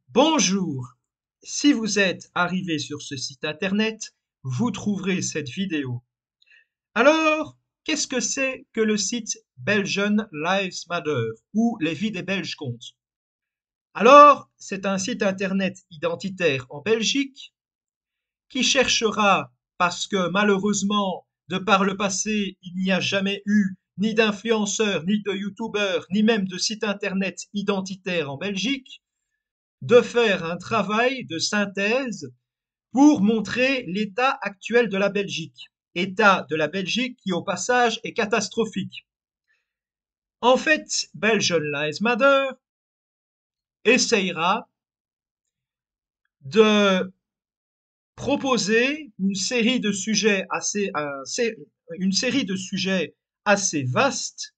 Bonjour! Si vous êtes arrivé sur ce site internet, vous trouverez cette vidéo. Alors, qu'est-ce que c'est que le site Belgian Lives Matter ou Les vies des Belges comptent? Alors, c'est un site internet identitaire en Belgique qui cherchera, parce que malheureusement, de par le passé, il n'y a jamais eu ni d'influenceurs, ni de youtubeurs, ni même de site internet identitaire en Belgique, de faire un travail de synthèse pour montrer l'état actuel de la Belgique. État de la Belgique qui, au passage, est catastrophique. En fait, Belgian Lives Matter essayera de proposer une série de sujets assez vastes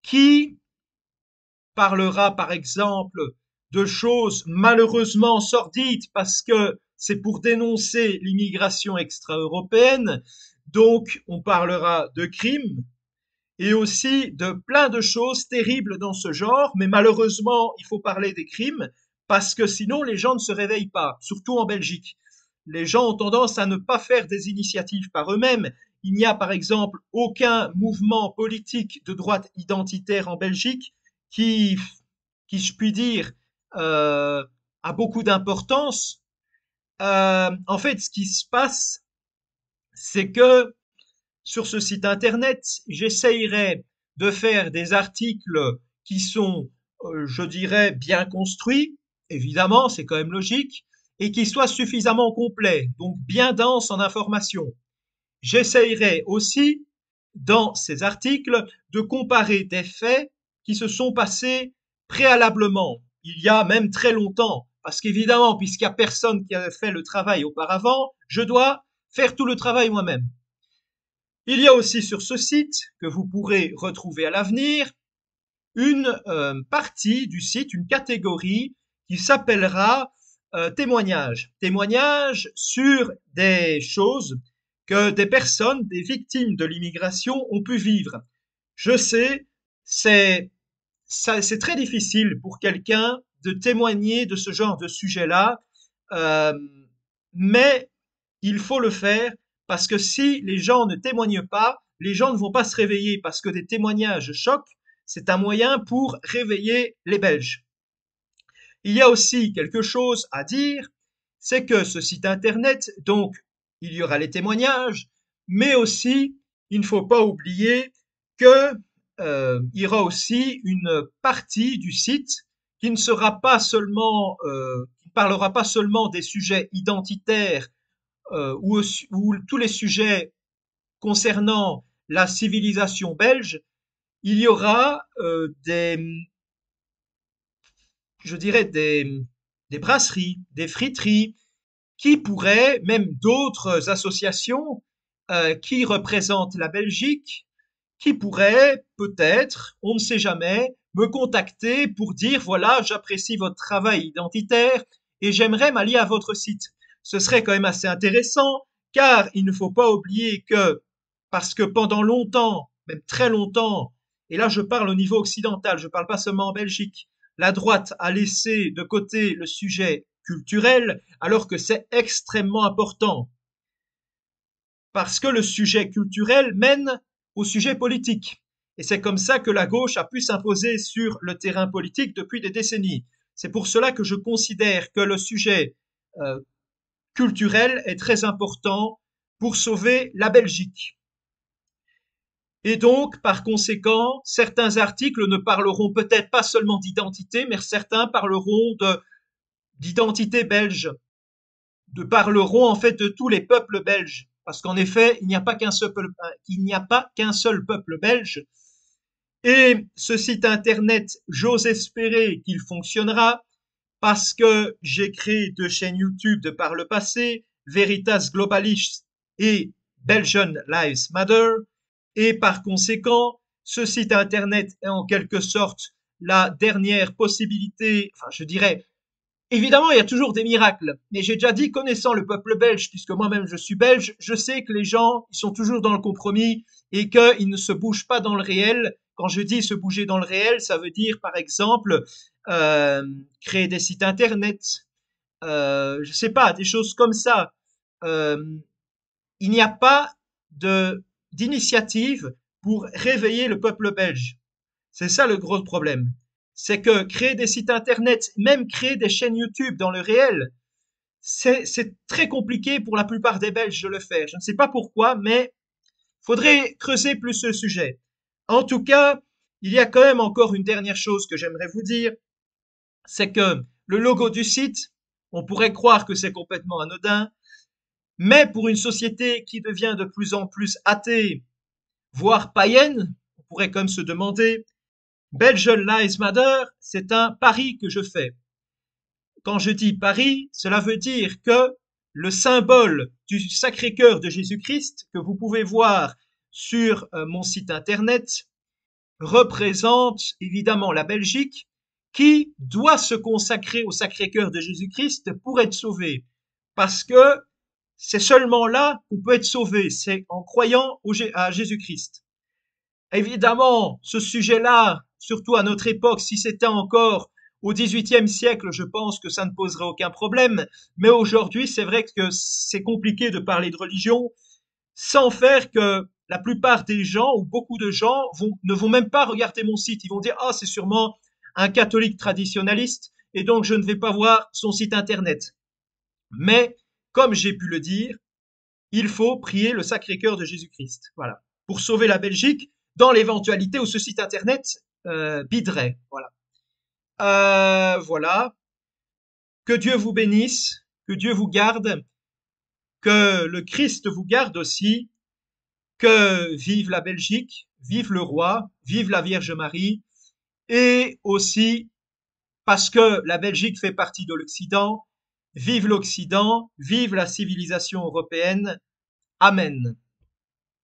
qui parlera par exemple de choses malheureusement sordides parce que c'est pour dénoncer l'immigration extra-européenne. Donc on parlera de crimes et aussi de plein de choses terribles dans ce genre, mais malheureusement il faut parler des crimes parce que sinon les gens ne se réveillent pas, surtout en Belgique. Les gens ont tendance à ne pas faire des initiatives par eux-mêmes. Il n'y a par exemple aucun mouvement politique de droite identitaire en Belgique qui, qui je puis dire, euh, a beaucoup d'importance. En fait, ce qui se passe, c'est que sur ce site internet, j'essayerai de faire des articles qui sont, je dirais, bien construits, évidemment, c'est quand même logique, et qui soient suffisamment complets, donc bien denses en informations. J'essayerai aussi, dans ces articles, de comparer des faits qui se sont passés préalablement, il y a même très longtemps, parce qu'évidemment, puisqu'il n'y a personne qui avait fait le travail auparavant, je dois faire tout le travail moi-même. Il y a aussi sur ce site, que vous pourrez retrouver à l'avenir, une partie du site, une catégorie qui s'appellera témoignages. Témoignages sur des choses que des personnes, des victimes de l'immigration ont pu vivre. Je sais, c'est très difficile pour quelqu'un de témoigner de ce genre de sujet-là, euh, mais il faut le faire parce que si les gens ne témoignent pas, les gens ne vont pas se réveiller parce que des témoignages choquent, c'est un moyen pour réveiller les Belges. Il y a aussi quelque chose à dire, c'est que ce site internet, donc, il y aura les témoignages, mais aussi, il ne faut pas oublier que il y aura aussi une partie du site qui ne sera pas seulement, qui ne parlera pas seulement des sujets identitaires ou tous les sujets concernant la civilisation belge. Il y aura je dirais, des brasseries, des friteries, qui pourraient, même d'autres associations qui représentent la Belgique, qui pourraient peut-être, on ne sait jamais, me contacter pour dire, voilà, j'apprécie votre travail identitaire et j'aimerais m'allier à votre site. Ce serait quand même assez intéressant, car il ne faut pas oublier que, parce que pendant longtemps, même très longtemps, et là je parle au niveau occidental, je ne parle pas seulement en Belgique, la droite a laissé de côté le sujet culturel, alors que c'est extrêmement important, parce que le sujet culturel mène au sujet politique. Et c'est comme ça que la gauche a pu s'imposer sur le terrain politique depuis des décennies. C'est pour cela que je considère que le sujet euh, culturel est très important pour sauver la Belgique. Et donc, par conséquent, certains articles ne parleront peut-être pas seulement d'identité, mais certains parleront d'identité belge, parleront en fait de tous les peuples belges. Parce qu'en effet, il n'y a pas qu'un seul peuple belge. Et ce site internet, j'ose espérer qu'il fonctionnera parce que j'ai créé deux chaînes YouTube de par le passé, Veritas Globalis et Belgian Lives Matter. Et par conséquent, ce site internet est en quelque sorte la dernière possibilité, enfin je dirais, évidemment, il y a toujours des miracles, mais j'ai déjà dit, connaissant le peuple belge, puisque moi-même je suis belge, je sais que les gens, ils sont toujours dans le compromis et qu'ils ne se bougent pas dans le réel, quand je dis se bouger dans le réel, ça veut dire, par exemple, euh, créer des sites internet, je sais pas, des choses comme ça. Euh, il n'y a pas de d'initiative pour réveiller le peuple belge. C'est ça le gros problème. C'est que créer des sites internet, même créer des chaînes YouTube dans le réel, c'est très compliqué pour la plupart des Belges de le faire. Je ne sais pas pourquoi, mais faudrait creuser plus ce sujet. En tout cas, il y a quand même encore une dernière chose que j'aimerais vous dire, c'est que le logo du site, on pourrait croire que c'est complètement anodin, mais pour une société qui devient de plus en plus athée, voire païenne, on pourrait comme se demander, Belgian Lives Matter, c'est un pari que je fais. Quand je dis pari, cela veut dire que le symbole du Sacré-Cœur de Jésus-Christ, que vous pouvez voir sur mon site internet, représente évidemment la Belgique, qui doit se consacrer au Sacré-Cœur de Jésus-Christ pour être sauvée. Parce que c'est seulement là qu'on peut être sauvé, c'est en croyant à Jésus-Christ. Évidemment, ce sujet-là, surtout à notre époque, si c'était encore au XVIIIe siècle, je pense que ça ne poserait aucun problème. Mais aujourd'hui, c'est vrai que c'est compliqué de parler de religion sans faire que la plupart des gens ou beaucoup de gens ne vont même pas regarder mon site. Ils vont dire, ah, c'est sûrement un catholique traditionnaliste et donc je ne vais pas voir son site internet. Mais, comme j'ai pu le dire, il faut prier le Sacré-Cœur de Jésus-Christ. Voilà. Pour sauver la Belgique, dans l'éventualité où ce site internet biderait. Voilà. Voilà. Que Dieu vous bénisse, que Dieu vous garde, que le Christ vous garde aussi, que vive la Belgique, vive le roi, vive la Vierge Marie, et aussi parce que la Belgique fait partie de l'Occident, vive la civilisation européenne. Amen.